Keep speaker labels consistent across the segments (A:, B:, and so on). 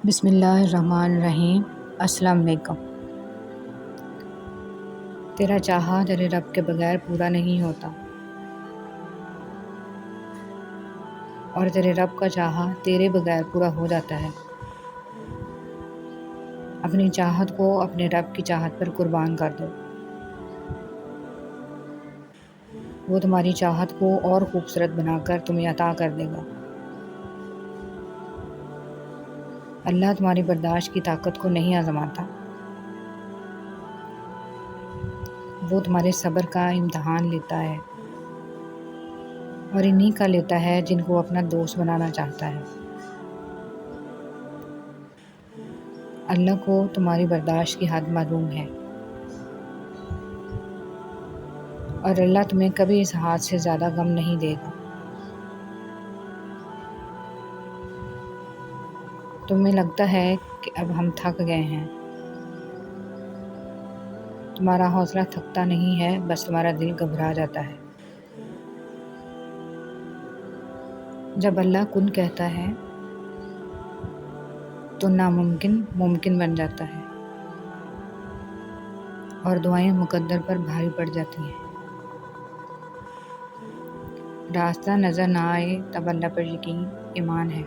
A: بسم اللہ الرحمن الرحیم۔ السلام علیکم۔ تیرا چاہا تیرے رب کے بغیر پورا نہیں ہوتا، اور تیرے رب کا چاہا تیرے بغیر پورا ہو جاتا ہے۔ اپنی چاہت کو اپنے رب کی چاہت پر قربان کر دو، وہ تمہاری چاہت کو اور خوبصورت بنا کر تمہیں عطا کر دے گا۔ اللہ تمہاری برداشت کی طاقت کو نہیں آزماتا، وہ تمہارے صبر کا امتحان لیتا ہے، اور انہی کا لیتا ہے جن کو اپنا دوست بنانا چاہتا ہے۔ اللہ کو تمہاری برداشت کی حد معلوم ہے، اور اللہ تمہیں کبھی اس حد سے زیادہ غم نہیں دے گا۔ تمہیں لگتا ہے کہ اب ہم تھک گئے ہیں، تمہارا حوصلہ تھکتا نہیں ہے، بس تمہارا دل گھبرا جاتا ہے۔ جب اللہ کن کہتا ہے تو ناممکن ممکن بن جاتا ہے، اور دعائیں مقدر پر بھاری پڑ جاتی ہیں۔ راستہ نظر نہ آئے تب اللہ پر یقین ایمان ہے۔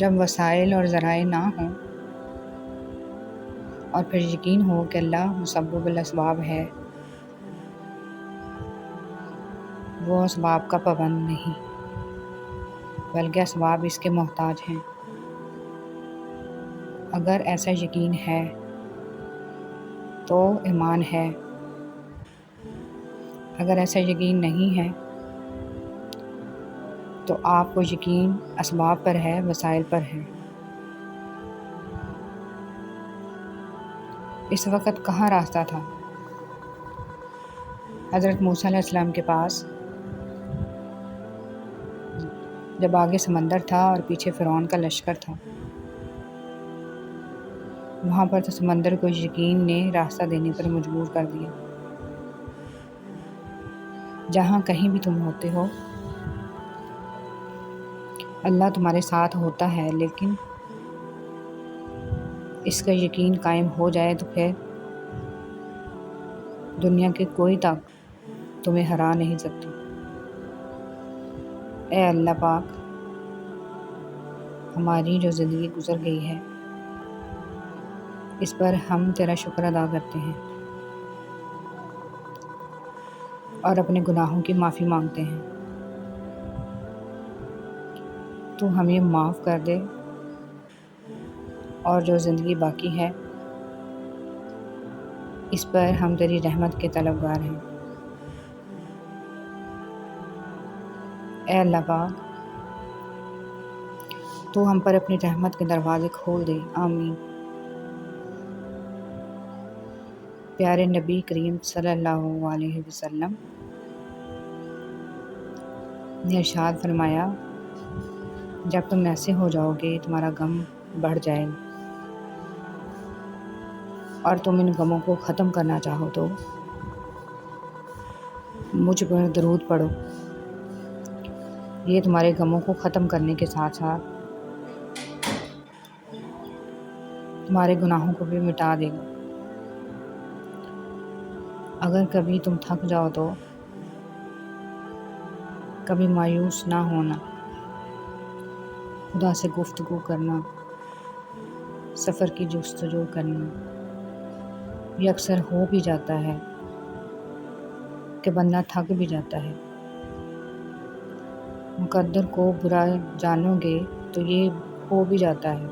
A: جب وسائل اور ذرائع نہ ہوں اور پھر یقین ہو کہ اللہ مسبب الاسباب ہے، وہ اسباب کا پابند نہیں بلکہ اسباب اس کے محتاج ہیں۔ اگر ایسا یقین ہے تو ایمان ہے، اگر ایسا یقین نہیں ہے تو آپ کو یقین اسباب پر ہے، وسائل پر ہے۔ اس وقت کہاں راستہ تھا؟ حضرت موسیٰ علیہ السلام کے پاس جب آگے سمندر تھا اور پیچھے فرعون کا لشکر تھا، وہاں پر تو سمندر کو یقین نے راستہ دینے پر مجبور کر دیا۔ جہاں کہیں بھی تم ہوتے ہو، اللہ تمہارے ساتھ ہوتا ہے، لیکن اس کا یقین قائم ہو جائے تو پھر دنیا کی کوئی طاقت تمہیں ہرا نہیں سکتی۔ اے اللہ پاک، ہماری جو زندگی گزر گئی ہے اس پر ہم تیرا شکر ادا کرتے ہیں اور اپنے گناہوں کی معافی مانگتے ہیں۔ تو ہمیں معاف کر دے، اور جو زندگی باقی ہے اس پر ہم تیری رحمت کے طلبگار ہیں۔ اے اللہ پاک، تو ہم پر اپنی رحمت کے دروازے کھول دے، آمین۔ پیارے نبی کریم صلی اللہ علیہ وسلم نے ارشاد فرمایا، جب تم ایسے ہو جاؤ گے تمہارا غم بڑھ جائے گا، اور تم ان غموں کو ختم کرنا چاہو تو مجھ پر درود پڑھو۔ یہ تمہارے غموں کو ختم کرنے کے ساتھ ساتھ تمہارے گناہوں کو بھی مٹا دے گا۔ اگر کبھی تم تھک جاؤ تو کبھی مایوس نہ ہونا، خدا سے گفتگو کرنا، سفر کی جستجو کرنا۔ یہ اکثر ہو بھی جاتا ہے کہ بندہ تھک بھی جاتا ہے۔ مقدر کو برا جانو گے تو یہ ہو بھی جاتا ہے،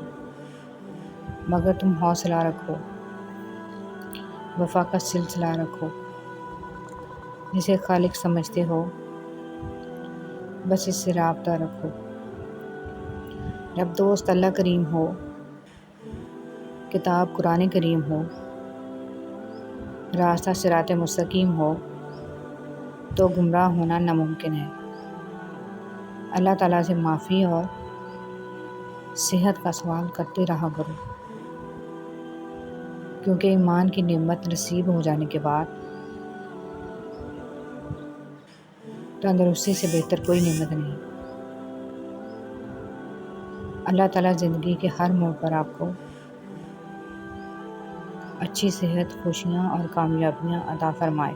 A: مگر تم حوصلہ رکھو، وفا کا سلسلہ رکھو، جسے خالق سمجھتے ہو بس اس سے رابطہ رکھو۔ جب دوست اللہ کریم ہو، کتاب قرآن کریم ہو، راستہ صراط مستقیم ہو، تو گمراہ ہونا ناممکن ہے۔ اللہ تعالیٰ سے معافی اور صحت کا سوال کرتے رہا کرو، کیونکہ ایمان کی نعمت نصیب ہو جانے کے بعد تندرستی سے بہتر کوئی نعمت نہیں۔ اللہ تعالیٰ زندگی کے ہر موڑ پر آپ کو اچھی صحت، خوشیاں اور کامیابیاں عطا فرمائے۔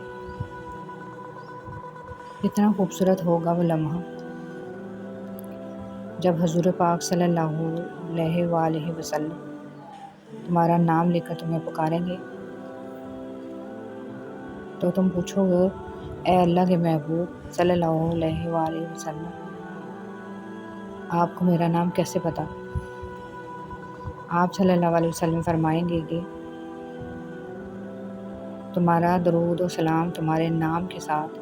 A: کتنا خوبصورت ہوگا وہ لمحہ جب حضور پاک صلی اللہ علیہ وآلہ وسلم تمہارا نام لے کر تمہیں پکاریں گے تو تم پوچھو گے، اے اللہ کے محبوب صلی اللہ علیہ وآلہ وسلم، آپ کو میرا نام کیسے پتا؟ آپ صلی اللہ علیہ وسلم فرمائیں گے کہ تمہارا درود و سلام تمہارے نام کے ساتھ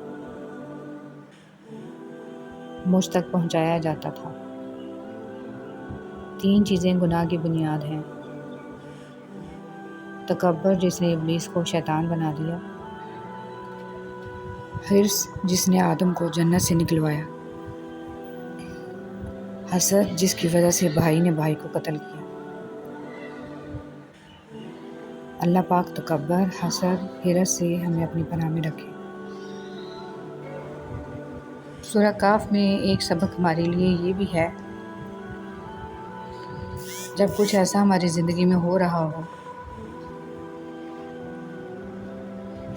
A: مجھ تک پہنچایا جاتا تھا۔ 3 چیزیں گناہ کی بنیاد ہیں: تکبر جس نے ابلیس کو شیطان بنا دیا، حرص جس نے آدم کو جنت سے نکلوایا، حسد جس کی وجہ سے بھائی نے بھائی کو قتل کیا۔ اللہ پاک تکبر، حسد، حرص سے ہمیں اپنی پناہ میں رکھے۔ سورہ کہف میں ایک سبق ہمارے لیے یہ بھی ہے، جب کچھ ایسا ہماری زندگی میں ہو رہا ہو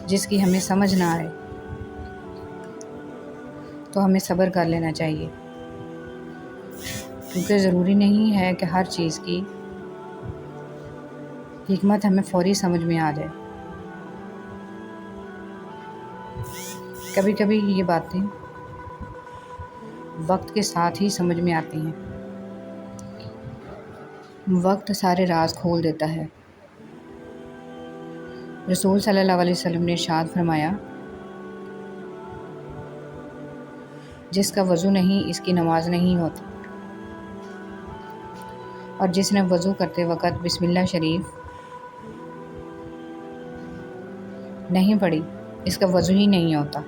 A: جس کی ہمیں سمجھ نہ آئے تو ہمیں صبر کر لینا چاہیے، کیونکہ ضروری نہیں ہے کہ ہر چیز کی حکمت ہمیں فوری سمجھ میں آ جائے۔ کبھی کبھی یہ باتیں وقت کے ساتھ ہی سمجھ میں آتی ہیں۔ وقت سارے راز کھول دیتا ہے۔ رسول صلی اللہ علیہ وسلم نے ارشاد فرمایا، جس کا وضو نہیں اس کی نماز نہیں ہوتی، اور جس نے وضو کرتے وقت بسم اللہ شریف نہیں پڑھی اس کا وضو ہی نہیں ہوتا۔